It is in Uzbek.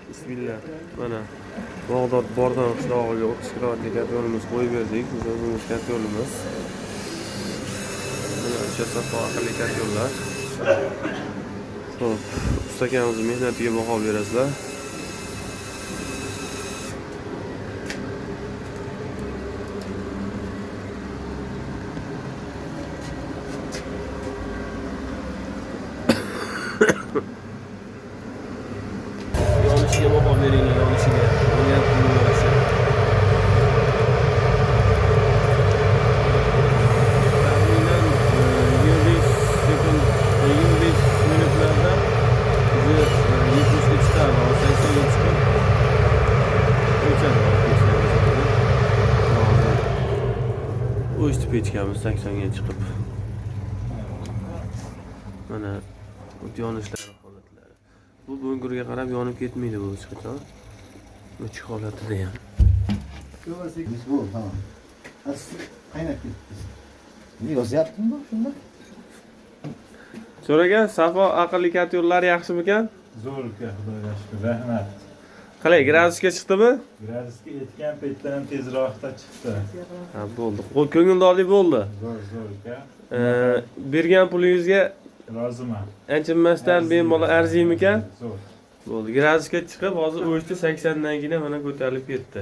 Bismillah. Mana Bag'dod Bordon qishlog'iga 30 kilovatlik yo'limiz qo'yib berdik. Biz o'zimiz katta yo'limiz. Mana o'sha safo aqlli katta yo'llar. Xo'p, ustakamizning mehnatiga baho berasizlar. Yonishiga baho bering, yonishiga. Bo'lyapti yo'lashi. Taxminan 25 sekund, 25 minutlarda bizni 70 ga chiqadi, 80 ga chiqib o'chadi. O'chdi pechkamiz 80 ga chiqib. Mana yonishlari holatlari. Bu bo'ngurga qarab yonib ketmaydi bu hech qachon. Uch holatida ham. Biz bu, tamam. Qaynab ketdi. Nima yozyaptimi bu shunda? So'ragan, Safo aqlli katta yo'llar yaxshimikan? Zo'r uka, xudoga shukr, rahmat. Qalay, gradusga chiqdimi? Gradusga yetgan paytdan ham tezroqda chiqdi. Ha, bo'ldi. Ko'ngildorlik bo'ldi. Zo'r uka. Bergan pulingizga Roziman. anchamasdan bemalol arziymikan? Zo'r. Bo'ldi. Gradusga chiqib, hozir o'chdi 80 dan keyin mana ko'tarilib ketdi.